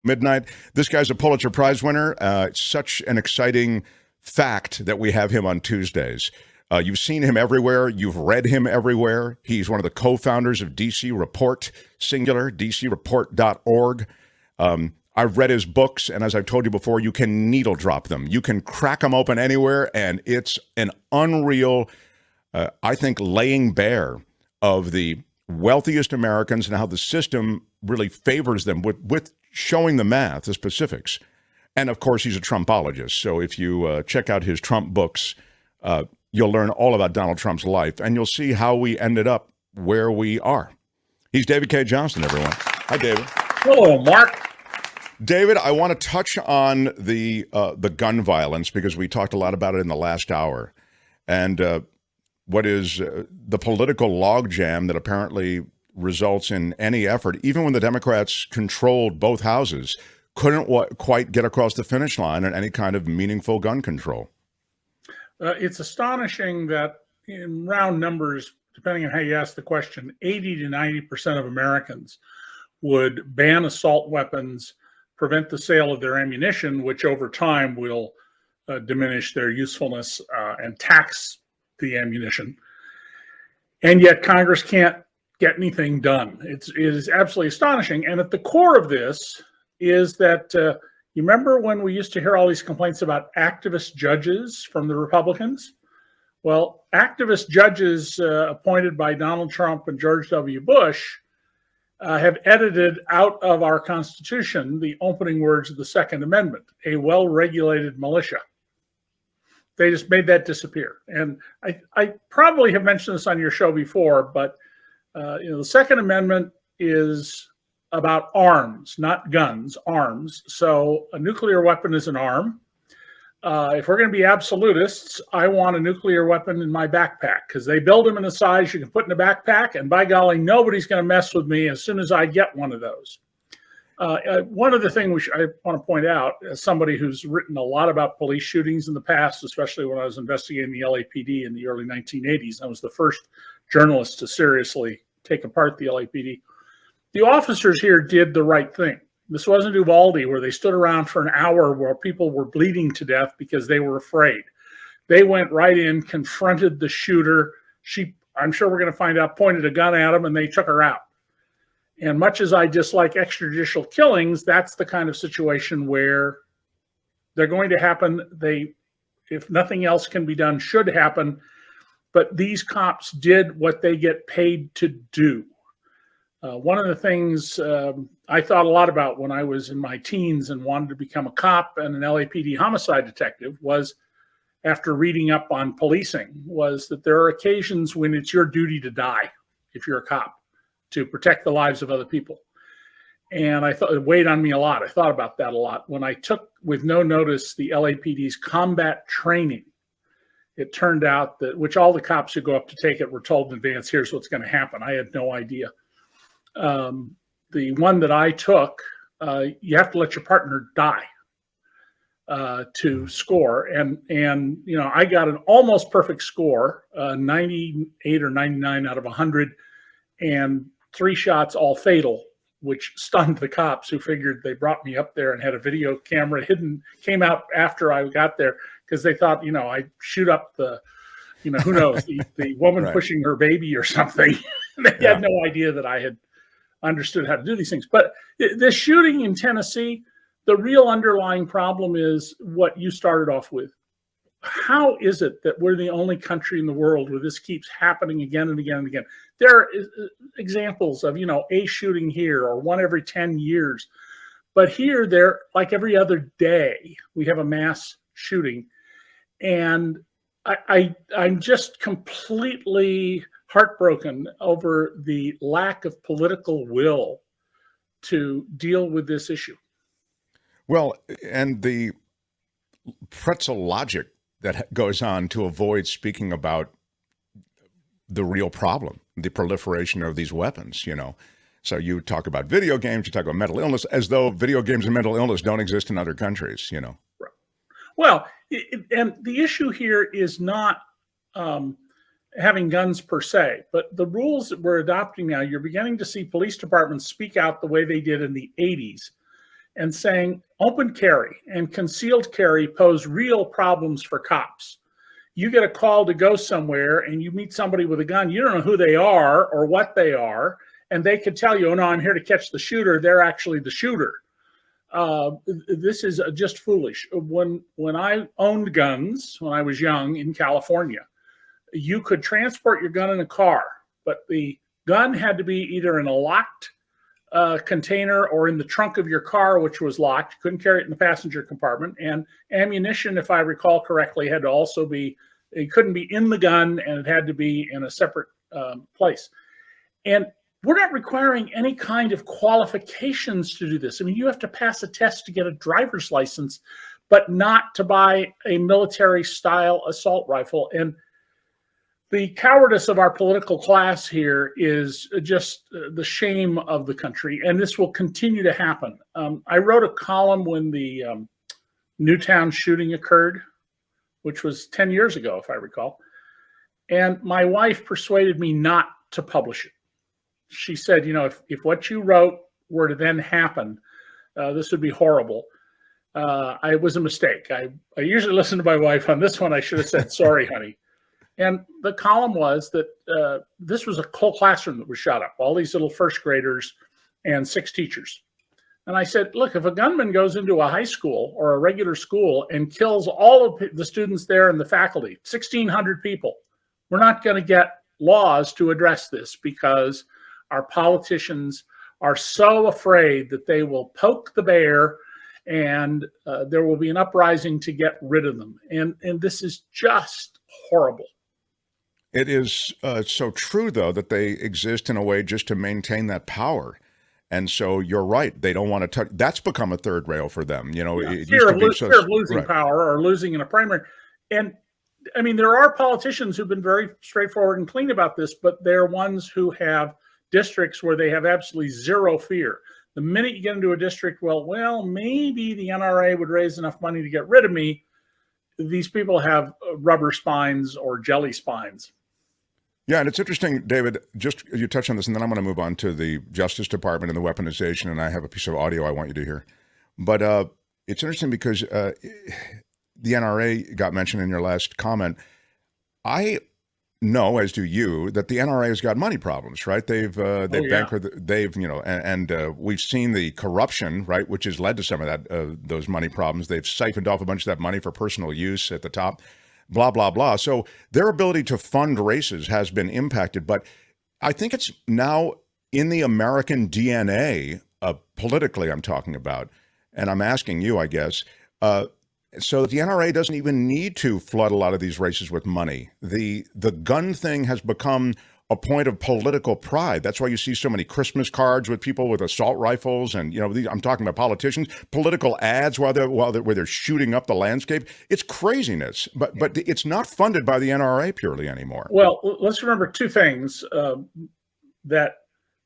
midnight. This guy's a Pulitzer Prize winner. It's such an exciting fact that we have him on Tuesdays. You've seen him everywhere. You've read him everywhere. He's one of the co-founders of DC Report, singular, dcreport.org. I've read his books, and as I've told you before, you can needle drop them. You can crack them open anywhere, and it's an unreal, I think, laying bare of the wealthiest Americans and how the system really favors them with showing the math, the specifics. And, of course, he's a Trumpologist. So if you check out his Trump books, you'll learn all about Donald Trump's life, and you'll see how we ended up where we are. He's David Cay Johnston, everyone. Hi, David. Hello, Mark. David, I want to touch on the gun violence because we talked a lot about it in the last hour, and what is the political logjam that apparently results in any effort, even when the Democrats controlled both houses, couldn't quite get across the finish line on any kind of meaningful gun control. It's astonishing that in round numbers, depending on how you ask the question, 80 to 90% of Americans would ban assault weapons, prevent the sale of their ammunition, which over time will diminish their usefulness and tax the ammunition. And yet Congress can't get anything done. It is absolutely astonishing. And at the core of this is that you remember when we used to hear all these complaints about activist judges from the Republicans? Well, activist judges appointed by Donald Trump and George W. Bush have edited out of our Constitution the opening words of the Second Amendment, a well-regulated militia. They just made that disappear. And I probably have mentioned this on your show before, but the Second Amendment is about arms, not guns, arms. So a nuclear weapon is an arm. If we're going to be absolutists, I want a nuclear weapon in my backpack because they build them in a size you can put in a backpack, and by golly, nobody's going to mess with me as soon as I get one of those. One of the things I want to point out, as somebody who's written a lot about police shootings in the past, especially when I was investigating the LAPD in the early 1980s, I was the first journalist to seriously take apart the LAPD. The officers here did the right thing. This wasn't Uvalde where they stood around for an hour where people were bleeding to death because they were afraid. They went right in, confronted the shooter. She, I'm sure we're going to find out, pointed a gun at him, and they took her out. And much as I dislike extrajudicial killings, that's the kind of situation where they're going to happen. They, if nothing else can be done, should happen. But these cops did what they get paid to do. One of the things I thought a lot about when I was in my teens and wanted to become a cop and an LAPD homicide detective was, after reading up on policing, was that there are occasions when it's your duty to die if you're a cop, to protect the lives of other people. And I thought it weighed on me a lot. I thought about that a lot. When I took, with no notice, the LAPD's combat training, it turned out that, which all the cops who go up to take it were told in advance, here's what's going to happen. I had no idea. The one that I took, you have to let your partner die to score. And you know, I got an almost perfect score, 98 or 99 out of 100, and 3 shots all fatal, which stunned the cops, who figured they brought me up there and had a video camera hidden, came out after I got there, because they thought, you know, I'd shoot up the, you know, who knows, the woman Right. pushing her baby or something. They had no idea that I had understood how to do these things. But the shooting in Tennessee, the real underlying problem is what you started off with. How is it that we're the only country in the world where this keeps happening again and again and again? There are examples of, you know, a shooting here or one every 10 years. But here, they're like every other day, we have a mass shooting. And I'm just completely heartbroken over the lack of political will to deal with this issue. Well, and the pretzel logic that goes on to avoid speaking about the real problem, the proliferation of these weapons, you know. So you talk about video games, you talk about mental illness, as though video games and mental illness don't exist in other countries, you know. Right. Well, and the issue here is not having guns per se, but the rules that we're adopting now, you're beginning to see police departments speak out the way they did in the 80s and saying open carry and concealed carry pose real problems for cops. You get a call to go somewhere and you meet somebody with a gun. You don't know who they are or what they are. And they could tell you, oh, no, I'm here to catch the shooter. They're actually the shooter. This is just foolish. When I owned guns, when I was young in California, you could transport your gun in a car, but the gun had to be either in a locked container or in the trunk of your car, which was locked. You couldn't carry it in the passenger compartment. And ammunition, if I recall correctly, had to also be, it couldn't be in the gun, and it had to be in a separate place. And we're not requiring any kind of qualifications to do this. I mean, you have to pass a test to get a driver's license, but not to buy a military-style assault rifle. And the cowardice of our political class here is just the shame of the country, and this will continue to happen. I wrote a column when the Newtown shooting occurred, which was 10 years ago, if I recall, and my wife persuaded me not to publish it. She said, you know, if what you wrote were to then happen, this would be horrible. It was a mistake. I usually listen to my wife. On this one, I should have said, sorry, honey. And the column was that this was a whole classroom that was shot up, all these little first graders and 6 teachers. And I said, look, if a gunman goes into a high school or a regular school and kills all of the students there and the faculty, 1,600 people, we're not going to get laws to address this because our politicians are so afraid that they will poke the bear and there will be an uprising to get rid of them. And this is just horrible. It is so true, though, that they exist in a way just to maintain that power. And so you're right. They don't want to touch. That's become a third rail for them. You know, yeah, fear of losing power or losing in a primary. And I mean, there are politicians who've been very straightforward and clean about this, but they're ones who have districts where they have absolutely zero fear. The minute you get into a district, well, maybe the NRA would raise enough money to get rid of me. These people have rubber spines or jelly spines. Yeah, and it's interesting, David, just you touched on this, and then I'm going to move on to the Justice Department and the weaponization, and I have a piece of audio I want you to hear. But it's interesting because the NRA got mentioned in your last comment. I know, as do you, that the NRA has got money problems, right? They've bankrupted, they've, you know, and we've seen the corruption, right, which has led to some of that, those money problems. They've siphoned off a bunch of that money for personal use at the top. Blah, blah, blah. So their ability to fund races has been impacted. But I think it's now in the American DNA, politically I'm talking about, and I'm asking you, I guess, so the NRA doesn't even need to flood a lot of these races with money. The gun thing has become a point of political pride. That's why you see so many Christmas cards with people with assault rifles, and you know, I'm talking about politicians, political ads where they're shooting up the landscape. It's craziness, but it's not funded by the NRA purely anymore. Well, let's remember 2 things: that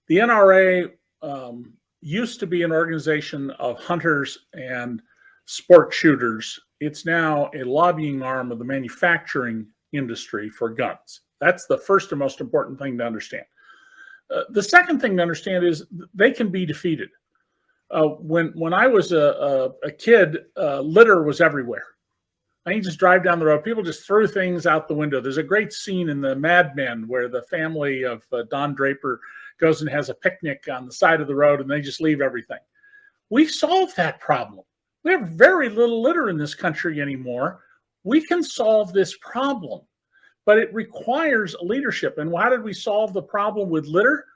the NRA used to be an organization of hunters and sport shooters. It's now a lobbying arm of the manufacturing industry for guns. That's the first and most important thing to understand. The second thing to understand is they can be defeated. When I was a kid, litter was everywhere. You just drive down the road. People just threw things out the window. There's a great scene in the Mad Men where the family of Don Draper goes and has a picnic on the side of the road, and they just leave everything. We've solved that problem. We have very little litter in this country anymore. We can solve this problem. But it requires leadership. And how did we solve the problem with litter?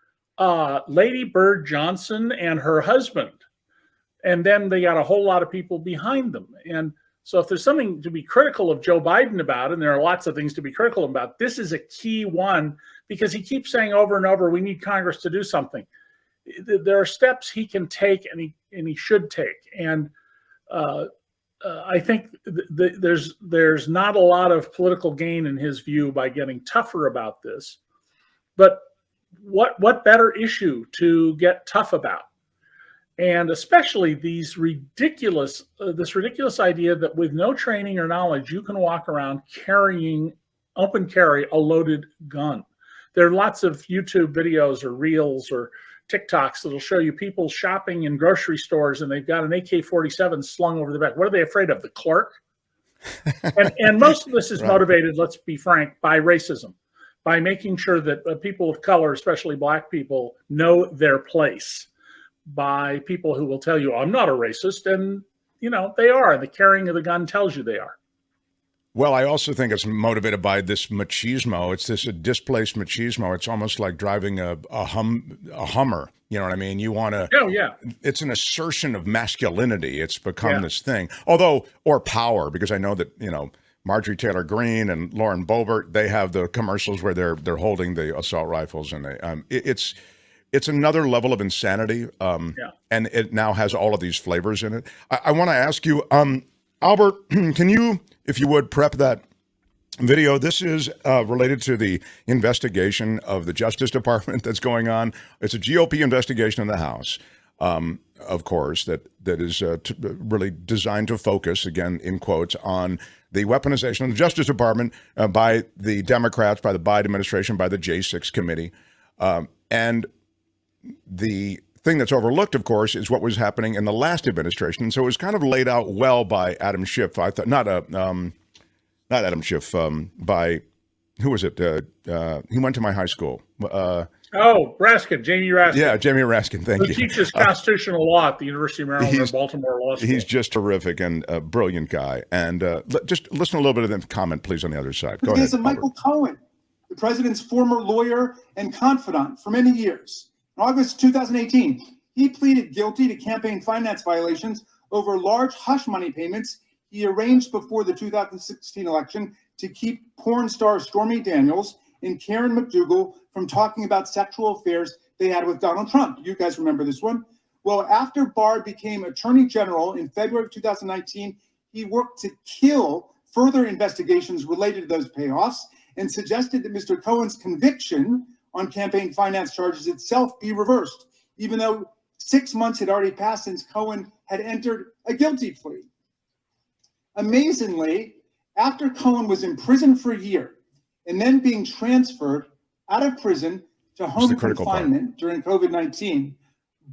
Lady Bird Johnson and her husband. And then they got a whole lot of people behind them. And so if there's something to be critical of Joe Biden about, and there are lots of things to be critical about, this is a key one, because he keeps saying over and over, we need Congress to do something. There are steps he can take and he should take. And I think there's not a lot of political gain in his view by getting tougher about this, but what better issue to get tough about? And especially this ridiculous idea that with no training or knowledge, you can walk around carrying, open carry, a loaded gun. There are lots of YouTube videos or reels or TikToks that'll show you people shopping in grocery stores and they've got an AK-47 slung over the back. What are they afraid of? The clerk? And most of this is Right. motivated, let's be frank, by racism, by making sure that people of color, especially black people, know their place, by people who will tell you, I'm not a racist, and they are. The carrying of the gun tells you they are. Well, I also think it's motivated by this machismo. It's this displaced machismo. It's almost like driving a Hummer. You know what I mean? You want to. Oh, yeah. It's an assertion of masculinity. It's become this thing. Or power, because I know that Marjorie Taylor Greene and Lauren Boebert, they have the commercials where they're holding the assault rifles, and it's another level of insanity. And it now has all of these flavors in it. I want to ask you, Albert, can you, if you would, prep that video? This is related to the investigation of the Justice Department that's going on. It's a GOP investigation in the House, of course, that is really designed to focus, again, in quotes, on the weaponization of the Justice Department by the Democrats, by the Biden administration, by the J6 committee. And the thing that's overlooked, of course, is what was happening in the last administration. And so it was kind of laid out well by Adam Schiff. I thought, not Adam Schiff, by, who was it? He went to my high school. Raskin, Jamie Raskin. Yeah, Jamie Raskin, thank you. He teaches constitutional law at the University of Maryland or Baltimore Law School. He's just terrific and a brilliant guy. And just listen to a little bit of the comment, please, on the other side. Go ahead. Michael Cohen, the president's former lawyer and confidant for many years. In August 2018, he pleaded guilty to campaign finance violations over large hush money payments he arranged before the 2016 election to keep porn star Stormy Daniels and Karen McDougal from talking about sexual affairs they had with Donald Trump. You guys remember this one? Well, after Barr became Attorney General in February of 2019, he worked to kill further investigations related to those payoffs and suggested that Mr. Cohen's conviction on campaign finance charges itself be reversed, even though 6 months had already passed since Cohen had entered a guilty plea. Amazingly, after Cohen was in prison for a year and then being transferred out of prison to home confinement during COVID-19,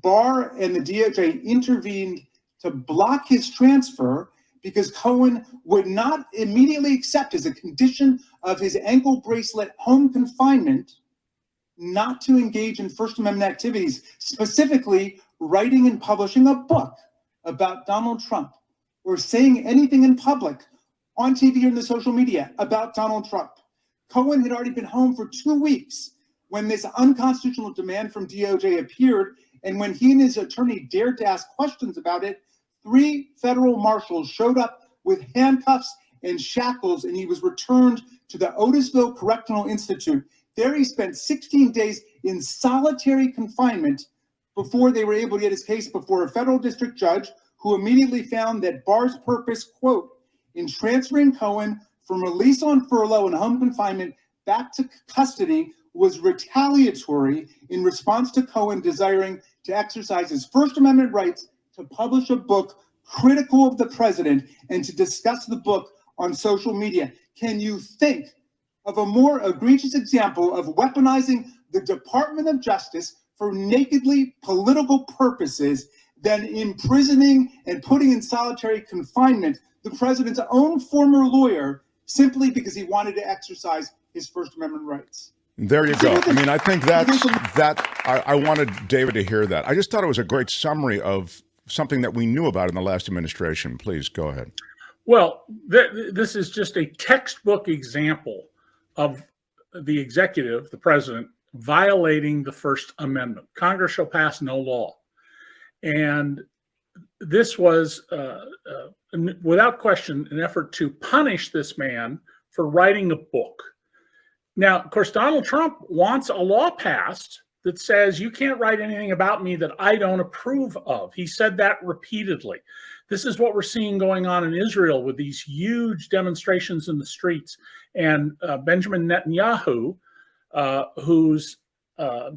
Barr and the DOJ intervened to block his transfer because Cohen would not immediately accept as a condition of his ankle bracelet home confinement not to engage in First Amendment activities, specifically writing and publishing a book about Donald Trump or saying anything in public on TV or in the social media about Donald Trump. Cohen had already been home for 2 weeks when this unconstitutional demand from DOJ appeared, and when he and his attorney dared to ask questions about it, 3 federal marshals showed up with handcuffs and shackles, and he was returned to the Otisville Correctional Institute. There he spent 16 days in solitary confinement before they were able to get his case before a federal district judge, who immediately found that Barr's purpose, quote, in transferring Cohen from release on furlough and home confinement back to custody was retaliatory in response to Cohen desiring to exercise his First Amendment rights to publish a book critical of the president and to discuss the book on social media. Can you think of a more egregious example of weaponizing the Department of Justice for nakedly political purposes than imprisoning and putting in solitary confinement the president's own former lawyer simply because he wanted to exercise his First Amendment rights? There you go. I mean, I think I wanted David to hear that. I just thought it was a great summary of something that we knew about in the last administration. Please go ahead. Well, this is just a textbook example of the executive, the president, violating the First Amendment. Congress shall pass no law. And this was, without question, an effort to punish this man for writing a book. Now, of course, Donald Trump wants a law passed that says you can't write anything about me that I don't approve of. He said that repeatedly. This is what we're seeing going on in Israel with these huge demonstrations in the streets. And Benjamin Netanyahu, who's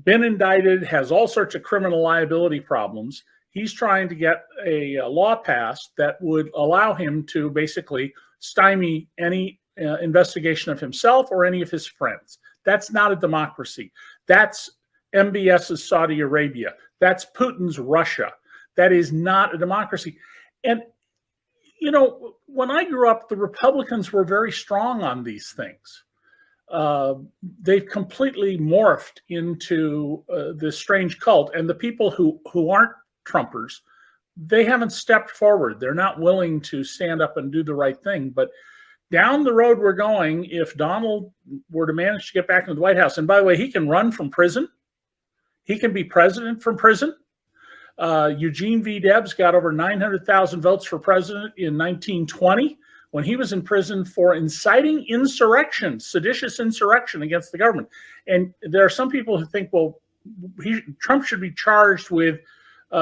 been indicted, has all sorts of criminal liability problems. He's trying to get a law passed that would allow him to basically stymie any investigation of himself or any of his friends. That's not a democracy. That's MBS is Saudi Arabia. That's Putin's Russia. That is not a democracy. And, you know, when I grew up, the Republicans were very strong on these things. They've completely morphed into this strange cult. And the people who aren't Trumpers, they haven't stepped forward. They're not willing to stand up and do the right thing. But down the road we're going, if Donald were to manage to get back into the White House, and by the way, he can run from prison. He can be president from prison. Eugene V. Debs got over 900,000 votes for president in 1920 when he was in prison for inciting insurrection, seditious insurrection against the government. And there are some people who think, well, Trump should be charged with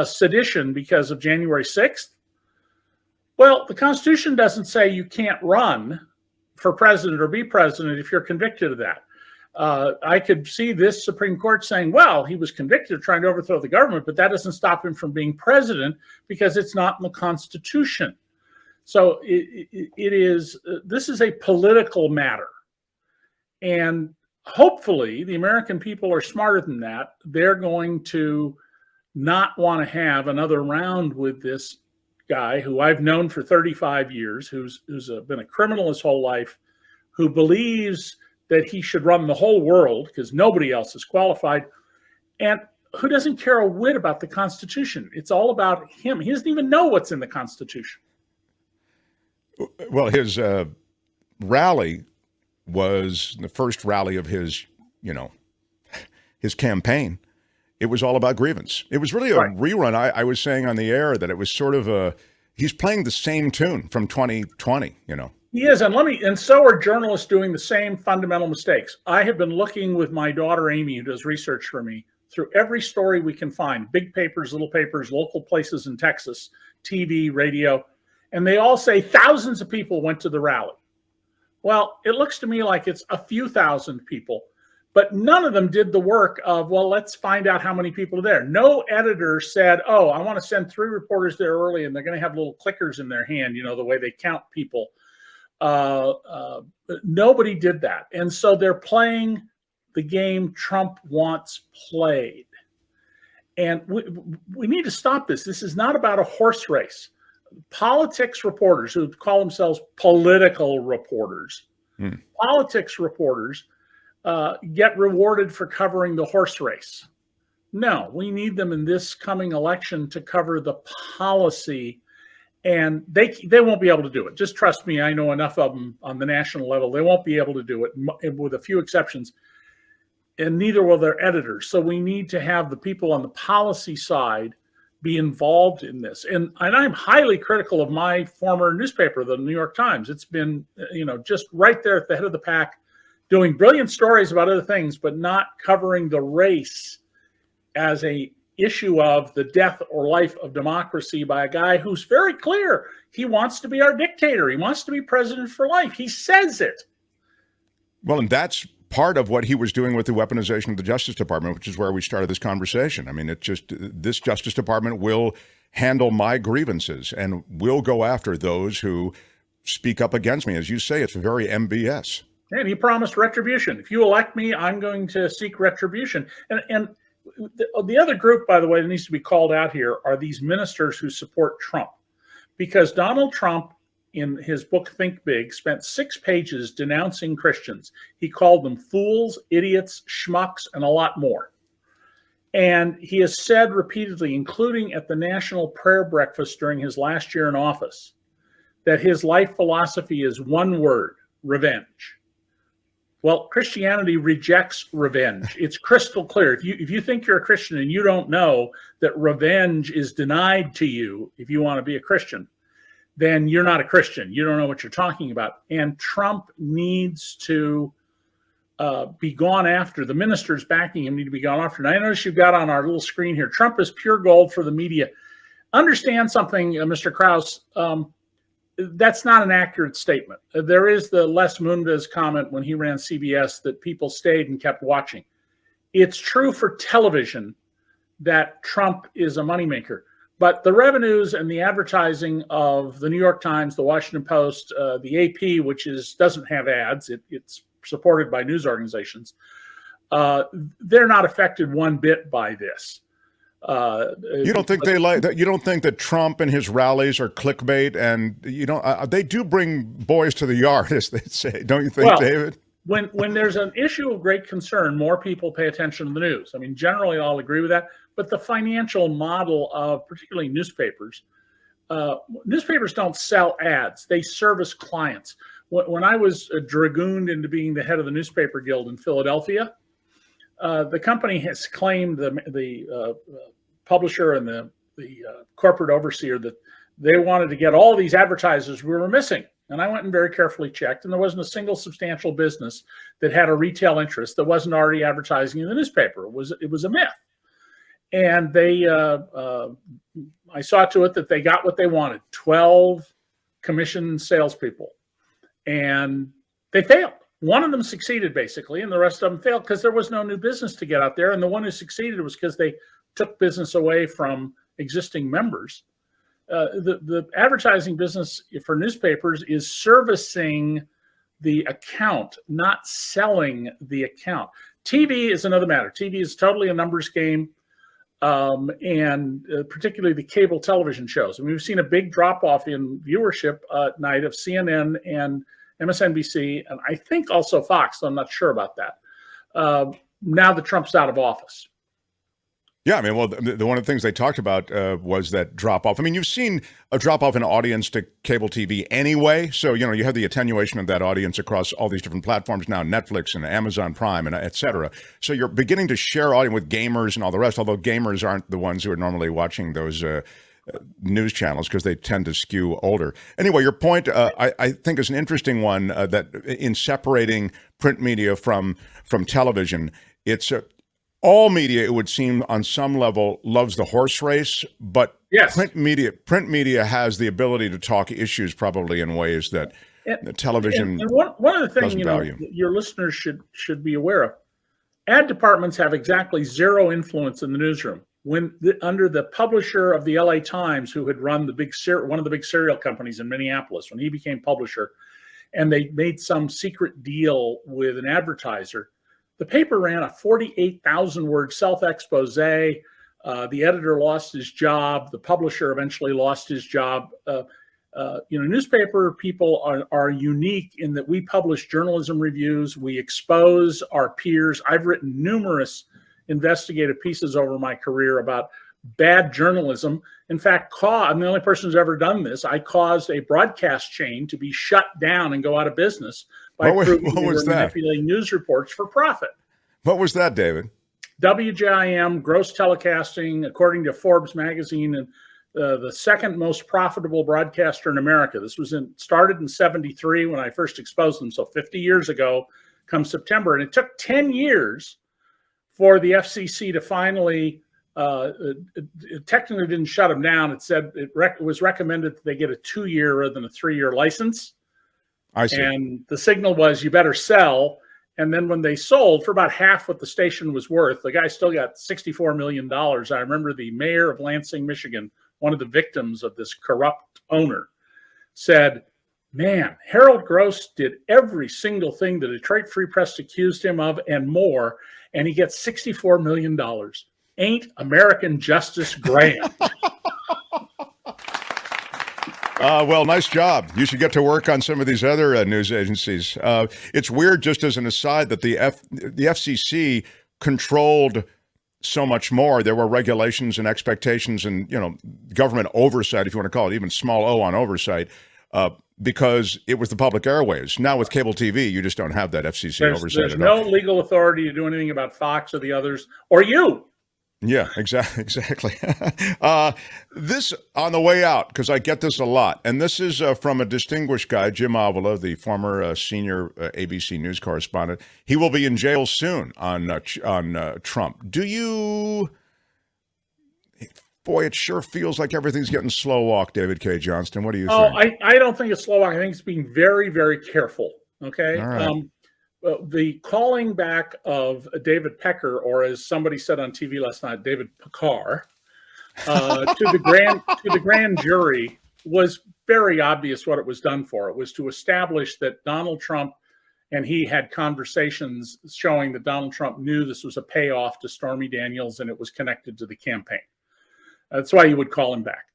sedition because of January 6th. Well, the Constitution doesn't say you can't run for president or be president if you're convicted of that. I could see this Supreme Court saying, well, he was convicted of trying to overthrow the government, but that doesn't stop him from being president because it's not in the Constitution. So this is a political matter. And hopefully the American people are smarter than that. They're going to not want to have another round with this guy who I've known for 35 years, who's been a criminal his whole life, who believes that he should run the whole world because nobody else is qualified, and who doesn't care a whit about the Constitution. It's all about him. He doesn't even know what's in the Constitution. Well, his rally was the first rally of his campaign. It was all about grievance. It was really a rerun. I was saying on the air that it was sort of he's playing the same tune from 2020, He is, and so are journalists doing the same fundamental mistakes. I have been looking with my daughter, Amy, who does research for me, through every story we can find, big papers, little papers, local places in Texas, TV, radio, and they all say thousands of people went to the rally. Well, it looks to me like it's a few thousand people, but none of them did the work of, well, let's find out how many people are there. No editor said, oh, I want to send 3 reporters there early, and they're going to have little clickers in their hand, the way they count people. Nobody did that. And so they're playing the game Trump wants played. And we need to stop this. This is not about a horse race. Politics reporters who call themselves political reporters, politics reporters get rewarded for covering the horse race. No, we need them in this coming election to cover the policy. And they won't be able to do it. Just trust me, I know enough of them on the national level. They won't be able to do it, with a few exceptions. And neither will their editors. So we need to have the people on the policy side be involved in this. And I'm highly critical of my former newspaper, the New York Times. It's been, just right there at the head of the pack, doing brilliant stories about other things, but not covering the race as a issue of the death or life of democracy by a guy who's very clear. He wants to be our dictator. He wants to be president for life. He says it. Well, and that's part of what he was doing with the weaponization of the Justice Department, which is where we started this conversation. I mean, this Justice Department will handle my grievances and will go after those who speak up against me. As you say, it's very MBS. And he promised retribution. If you elect me, I'm going to seek retribution. And the other group, by the way, that needs to be called out here are these ministers who support Trump. Because Donald Trump, in his book Think Big, spent 6 pages denouncing Christians. He called them fools, idiots, schmucks, and a lot more. And he has said repeatedly, including at the National Prayer Breakfast during his last year in office, that his life philosophy is one word: revenge. Well, Christianity rejects revenge. It's crystal clear. If you think you're a Christian and you don't know that revenge is denied to you if you want to be a Christian, then you're not a Christian. You don't know what you're talking about. And Trump needs to be gone after. The ministers backing him need to be gone after. And I notice you've got on our little screen here, Trump is pure gold for the media. Understand something, Mr. Krause. That's not an accurate statement. There is the Les Moonves comment when he ran CBS that people stayed and kept watching. It's true for television that Trump is a moneymaker, but the revenues and the advertising of the New York Times, the Washington Post, the AP, which doesn't have ads, it's supported by news organizations, they're not affected one bit by this. You don't think they like that? You don't think that Trump and his rallies are clickbait? And they do bring boys to the yard, as they say. Don't you think, David? When there's an issue of great concern, more people pay attention to the news. I mean, generally, I'll agree with that. But the financial model of particularly newspapers don't sell ads; they service clients. When I was dragooned into being the head of the newspaper guild in Philadelphia, the company has claimed the publisher and the corporate overseer that they wanted to get all these advertisers we were missing. And I went and very carefully checked, and there wasn't a single substantial business that had a retail interest that wasn't already advertising in the newspaper. It was a myth. And I saw to it that they got what they wanted, 12 commissioned salespeople. And they failed. One of them succeeded, basically, and the rest of them failed because there was no new business to get out there. And the one who succeeded was because they took business away from existing members. The advertising business for newspapers is servicing the account, not selling the account. TV is another matter. TV is totally a numbers game, and particularly the cable television shows. I mean, we've seen a big drop-off in viewership at night of CNN and MSNBC, and I think also Fox, so I'm not sure about that. Now that Trump's out of office. Yeah, I mean, well, one of the things they talked about was that drop-off. I mean, you've seen a drop-off in audience to cable TV anyway, so, you have the attenuation of that audience across all these different platforms now, Netflix and Amazon Prime and et cetera. So you're beginning to share audience with gamers and all the rest, although gamers aren't the ones who are normally watching those news channels because they tend to skew older. Anyway, your point, I think, is an interesting one that in separating print media from television, it's all media, it would seem, on some level, loves the horse race, but yes, print media has the ability to talk issues probably in ways that the television and one of the things value. Your listeners should be aware of. Ad departments have exactly zero influence in the newsroom. Under the publisher of the LA Times, who had run one of the big cereal companies in Minneapolis, when he became publisher, and they made some secret deal with an advertiser, the paper ran a 48,000-word self-expose. The editor lost his job. The publisher eventually lost his job. Newspaper people are unique in that we publish journalism reviews. We expose our peers. I've written numerous investigative pieces over my career about bad journalism. In fact, I'm the only person who's ever done this. I caused a broadcast chain to be shut down and go out of business by proving they were manipulating news reports for profit. What was that, David? WJIM, gross telecasting, according to Forbes magazine, and the second most profitable broadcaster in America. This started in '73 when I first exposed them, so 50 years ago, come September. And it took 10 years for the FCC to finally, it technically didn't shut them down. It said it was recommended that they get a 2-year rather than a 3-year license. I see. And the signal was, you better sell. And then when they sold for about half what the station was worth, the guy still got $64 million. I remember the mayor of Lansing, Michigan, one of the victims of this corrupt owner, said, man, Harold Gross did every single thing the Detroit Free Press accused him of and more, and he gets $64 million. Ain't American justice grand? Well, nice job. You should get to work on some of these other news agencies. It's weird, just as an aside, that the FCC controlled so much more. There were regulations and expectations and, government oversight, if you want to call it, even small o on oversight, because it was the public airwaves. Now with cable TV, you just don't have that FCC oversight at all. There's no legal authority to do anything about Fox or the others, or you. Yeah, exactly. This on the way out, because I get this a lot, and this is from a distinguished guy, Jim Avila, the former senior ABC News correspondent. He will be in jail soon on Trump. Do you? Boy, it sure feels like everything's getting slow walk, David Cay Johnston. What do you think? I don't think it's slow walk. I think it's being very, very careful. Okay. All right. The calling back of David Pecker, or as somebody said on TV last night, David Pecar, to the grand jury was very obvious what it was done for. It was to establish that Donald Trump And he had conversations showing that Donald Trump knew this was a payoff to Stormy Daniels and it was connected to the campaign. That's why you would call him back.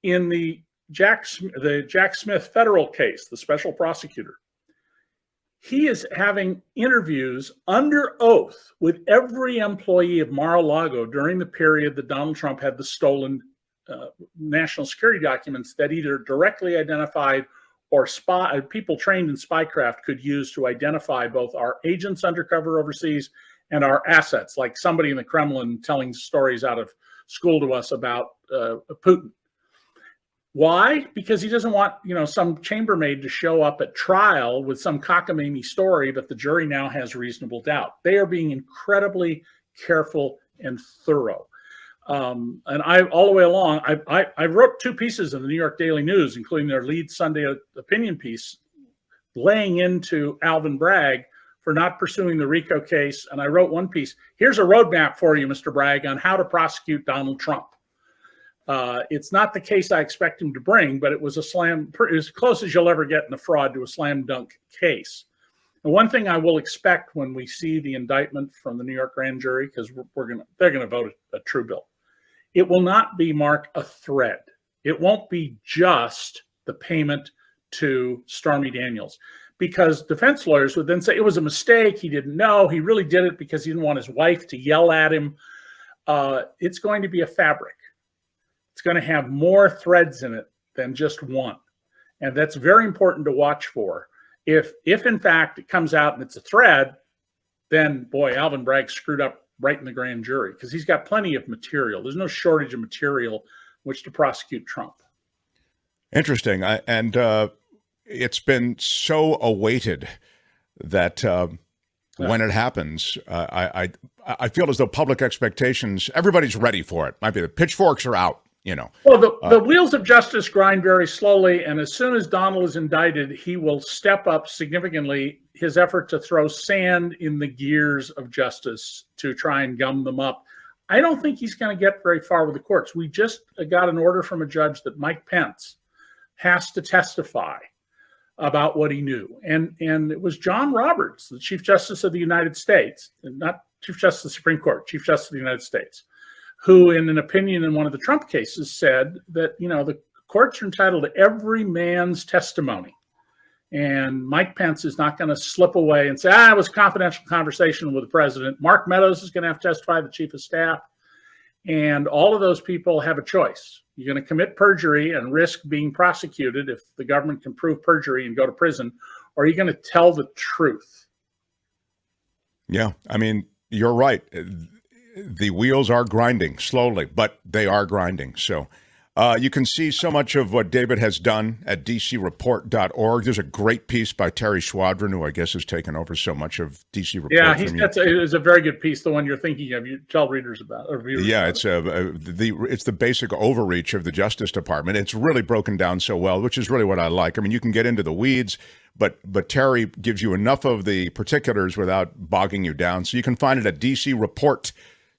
In the Jack Smith federal case, the special prosecutor, he is having interviews under oath with every employee of Mar-a-Lago during the period that Donald Trump had the stolen national security documents that either directly identified or people trained in spycraft could use to identify both our agents undercover overseas and our assets, like somebody in the Kremlin telling stories out of school to us about Putin. Why? Because he doesn't want, some chambermaid to show up at trial with some cockamamie story that the jury now has reasonable doubt. They are being incredibly careful and thorough. And all the way along, I wrote 2 pieces in the New York Daily News, including their lead Sunday opinion piece, laying into Alvin Bragg for not pursuing the RICO case. And I wrote one piece, here's a roadmap for you, Mr. Bragg, on how to prosecute Donald Trump. It's not the case I expect him to bring, but it was as close as you'll ever get in a fraud to a slam dunk case. And one thing I will expect when we see the indictment from the New York grand jury, because they're gonna vote a true bill. It will not be, Mark, a thread. It won't be just the payment to Stormy Daniels, because defense lawyers would then say it was a mistake. He didn't know. He really did it because he didn't want his wife to yell at him. It's going to be a fabric. It's going to have more threads in it than just one. And that's very important to watch for. If in fact it comes out and it's a thread, then boy, Alvin Bragg screwed up right in the grand jury, because he's got plenty of material. There's no shortage of material which to prosecute Trump. Interesting. And it's been so awaited that when it happens, I feel as though public expectations, everybody's ready for it. Might be the pitchforks are out. Well, the wheels of justice grind very slowly, and as soon as Donald is indicted, he will step up significantly his effort to throw sand in the gears of justice to try and gum them up. I don't think he's going to get very far with the courts. We just got an order from a judge that Mike Pence has to testify about what he knew, and it was John Roberts, the Chief Justice of the United States, not Chief Justice of the Supreme Court, Chief Justice of the United States, who in an opinion in one of the Trump cases said that, the courts are entitled to every man's testimony. And Mike Pence is not going to slip away and say, it was a confidential conversation with the president. Mark Meadows is going to have to testify, the chief of staff. And all of those people have a choice. You're going to commit perjury and risk being prosecuted if the government can prove perjury and go to prison, or are you going to tell the truth? Yeah, I mean, you're right. The wheels are grinding slowly, but they are grinding. So you can see so much of what David has done at dcreport.org. There's a great piece by Terry Schwadron, who I guess has taken over so much of DC Report. Yeah, it was a very good piece, the one you're thinking of. You tell readers about or viewers. Yeah, about it's the basic overreach of the Justice Department. It's really broken down so well, which is really what I like. I mean, you can get into the weeds, but Terry gives you enough of the particulars without bogging you down. So you can find it at DC Report,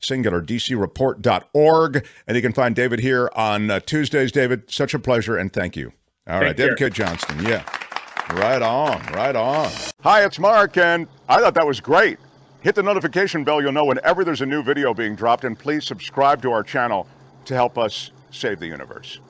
singular, dcreport.org. And you can find David here on Tuesdays. David, such a pleasure, and thank you. All right, David Cay Johnston, yeah. Right on, right on. Hi, it's Mark, and I thought that was great. Hit the notification bell. You'll know whenever there's a new video being dropped, and please subscribe to our channel to help us save the universe.